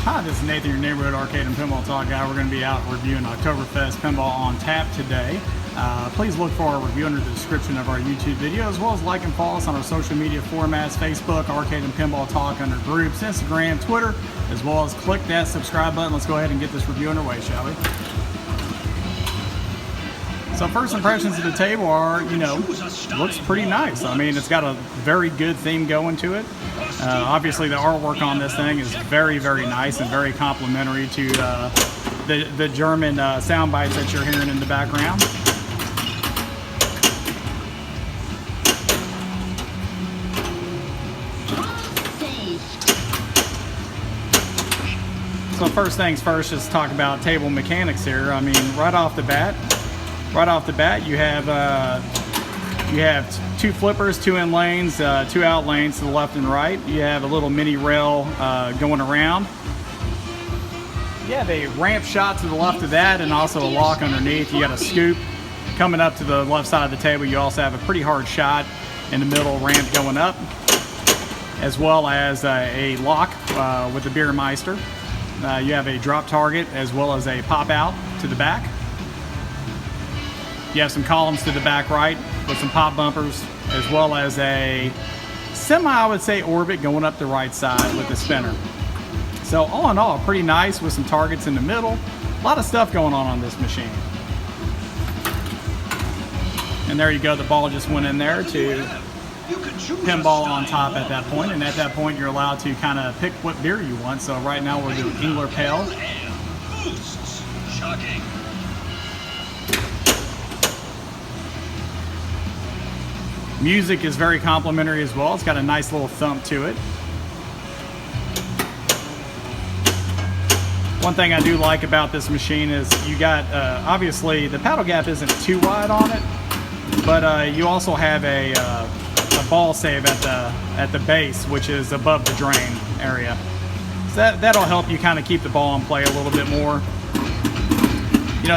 Hi, this is Nathan, your neighborhood arcade and pinball talk guy. We're going to be out reviewing Oktoberfest Pinball on tap today. Please look for our review under the description of our YouTube video, as well as like and follow us on our social media formats: Facebook, Arcade and Pinball Talk under groups, Instagram, Twitter, as well as click that subscribe button. Let's go ahead and get this review underway, shall we? So first impressions of the table are, looks pretty nice. I mean, it's got a very good theme going to it. Obviously, the artwork on this thing is very, very nice and very complimentary to the German sound bites that you're hearing in the background. So first things first, just talk about table mechanics here. I mean, right off the bat, you have two flippers, two in lanes, two out lanes to the left and right. You have a little mini rail going around. You have a ramp shot to the left of that, and also a lock underneath. You got a scoop coming up to the left side of the table. You also have a pretty hard shot in the middle, ramp going up, as well as a lock with the Beermeister. You have a drop target as well as a pop out to the back. You have some columns to the back right with some pop bumpers, as well as a I would say, orbit going up the right side with the spinner. So all in all, pretty nice with some targets in the middle. A lot of stuff going on this machine. And there you go, the ball just went in there to pinball on top at that point. And at that point, you're allowed to kind of pick what beer you want. So right now we're doing Engler Pale. Shocking. Music is very complimentary as well. It's got a nice little thump to it. One thing I do like about this machine is you got, obviously the paddle gap isn't too wide on it, but you also have a ball save at the base, which is above the drain area. So that'll help you kind of keep the ball in play a little bit more.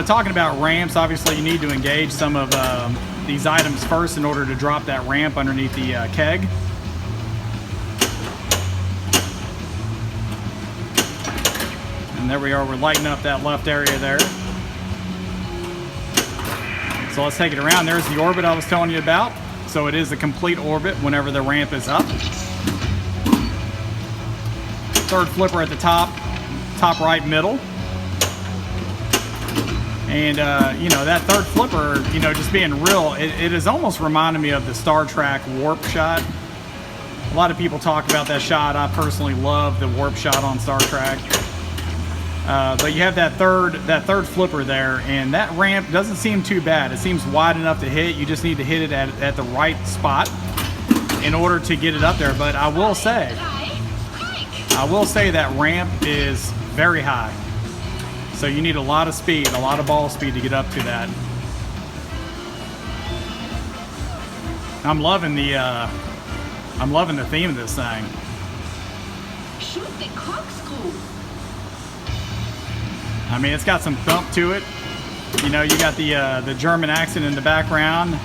Talking about ramps, obviously you need to engage some of these items first in order to drop that ramp underneath the keg. And there we are, we're lighting up that left area there. So let's take it around. There's the orbit I was telling you about. So it is a complete orbit whenever the ramp is up. Third flipper at the top right middle. And, that third flipper, just being real, it is almost reminding me of the Star Trek warp shot. A lot of people talk about that shot. I personally love the warp shot on Star Trek. But you have that third flipper there, and that ramp doesn't seem too bad. It seems wide enough to hit. You just need to hit it at the right spot in order to get it up there. But I will say that ramp is very high. So you need a lot of speed, a lot of ball speed to get up to that. I'm loving the theme of this thing. Shoot the corkscrew. I mean, it's got some thump to it. You got the German accent in the background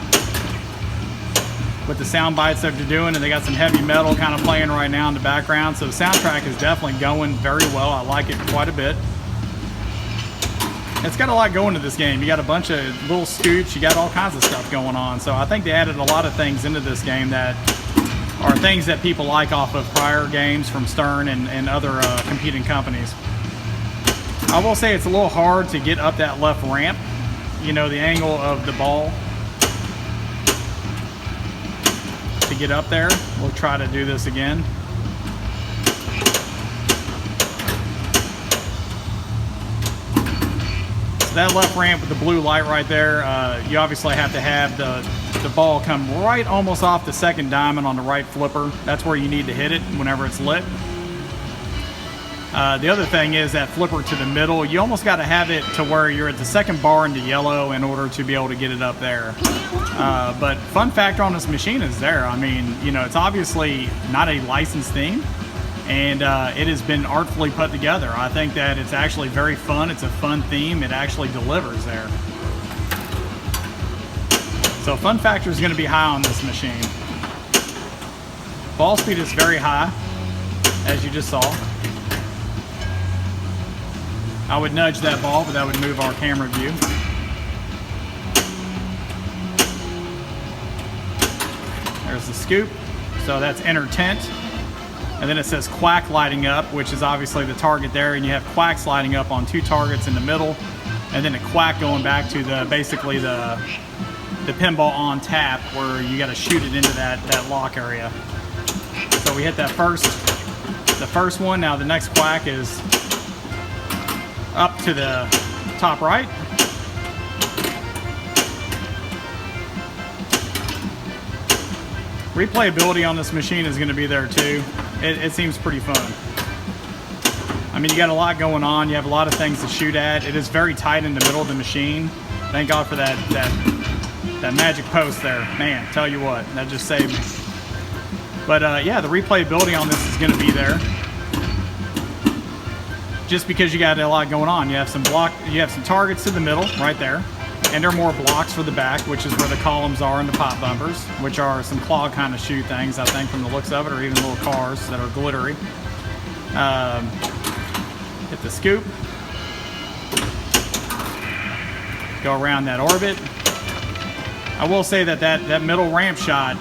with the sound bites that they're doing, and they got some heavy metal kind of playing right now in the background. So the soundtrack is definitely going very well. I like it quite a bit. It's got a lot going to this game. You got a bunch of little scoops. You got all kinds of stuff going on. So I think they added a lot of things into this game that are things that people like off of prior games from Stern and other competing companies. I will say it's a little hard to get up that left ramp. The angle of the ball to get up there. We'll try to do this again. That left ramp with the blue light right there, you obviously have to have the ball come right almost off the second diamond on the right flipper. That's where you need to hit it whenever it's lit. The other thing is that flipper to the middle, you almost got to have it to where you're at the second bar in the yellow in order to be able to get it up there. But fun factor on this machine is there. I mean, it's obviously not a licensed theme, and it has been artfully put together. I think that it's actually very fun. It's a fun theme. It actually delivers there. So fun factor is going to be high on this machine. Ball speed is very high, as you just saw. I would nudge that ball, but that would move our camera view. There's the scoop. So that's inner tent. And then it says quack lighting up, which is obviously the target there, and you have quacks lighting up on 2 targets in the middle, and then a quack going back to the basically the pinball on tap, where you got to shoot it into that lock area. So we hit that the first one. Now the next quack is up to the top right. Replayability on this machine is going to be there too. It seems pretty fun. I mean, you got a lot going on. You have a lot of things to shoot at. It is very tight in the middle of the machine. Thank God for that magic post there. Man, tell you what, that just saved me. But yeah, the replayability on this is going to be there. Just because you got a lot going on. You have some targets to the middle right there. And there are more blocks for the back, which is where the columns are and the pop bumpers, which are some claw kind of shoe things, I think, from the looks of it, or even little cars that are glittery. Hit the scoop. Go around that orbit. I will say that middle ramp shot,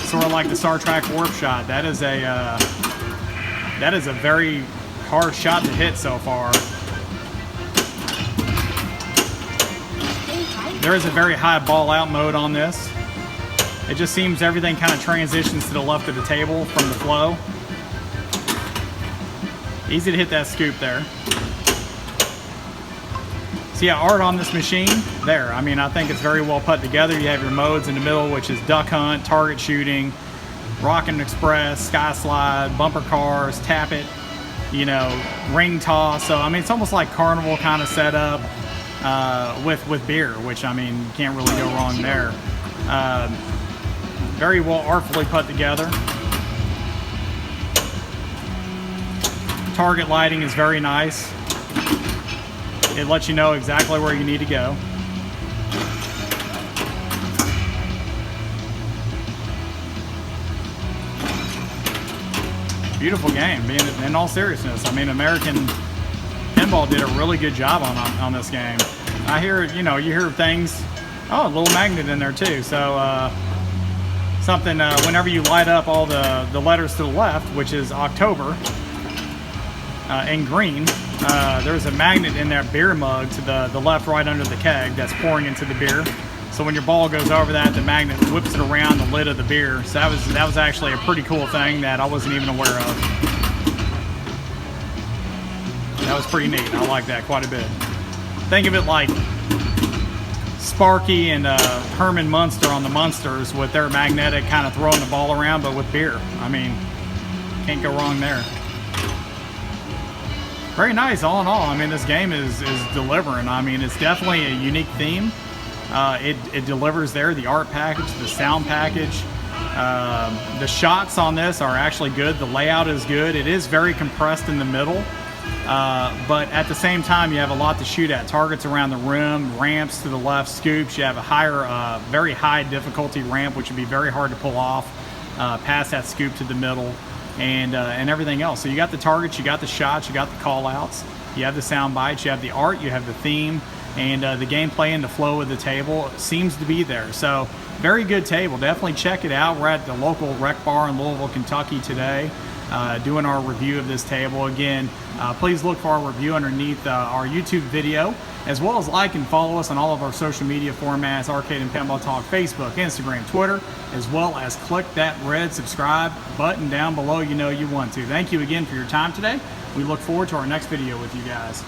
sort of like the Star Trek warp shot, that is a very hard shot to hit so far. There is a very high ball out mode on this. It just seems everything kind of transitions to the left of the table from the flow. Easy to hit that scoop there. So yeah, art on this machine, there. I mean, I think it's very well put together. You have your modes in the middle, which is duck hunt, target shooting, rockin' express, sky slide, bumper cars, tap it, you know, ring toss. So I mean, it's almost like carnival kind of setup. With beer, which, I mean, you can't really go wrong there. Very well artfully put together. Target lighting is very nice. It lets you know exactly where you need to go. Beautiful game, in all seriousness. I mean, American Pinball did a really good job on this game. I hear, you know, you hear things. Oh, a little magnet in there too. So something whenever you light up all the letters to the left, which is October in green, there's a magnet in that beer mug to the left, right under the keg that's pouring into the beer. So when your ball goes over that, the magnet whips it around the lid of the beer. So that was actually a pretty cool thing that I wasn't even aware of. That was pretty neat. I like that quite a bit. Think of it like Sparky and Herman Munster on the Munsters with their magnetic kind of throwing the ball around, but with beer. I mean, can't go wrong there. Very nice, all in all. I mean, this game is delivering. I mean, it's definitely a unique theme. It delivers there. The art package, the sound package. The shots on this are actually good. The layout is good. It is very compressed in the middle. But at the same time, you have a lot to shoot at. Targets around the rim, ramps to the left, scoops. You have a higher, very high difficulty ramp, which would be very hard to pull off past that scoop to the middle, and everything else. So you got the targets, you got the shots, you got the call outs, you have the sound bites, you have the art, you have the theme, and the gameplay and the flow of the table seems to be there. So very good table. Definitely check it out. We're at the local rec bar in Louisville, Kentucky today. Doing our review of this table. Again, please look for our review underneath our YouTube video, as well as like and follow us on all of our social media formats, Arcade and Pinball Talk, Facebook, Instagram, Twitter, as well as click that red subscribe button down below. You know you want to. Thank you again for your time today. We look forward to our next video with you guys.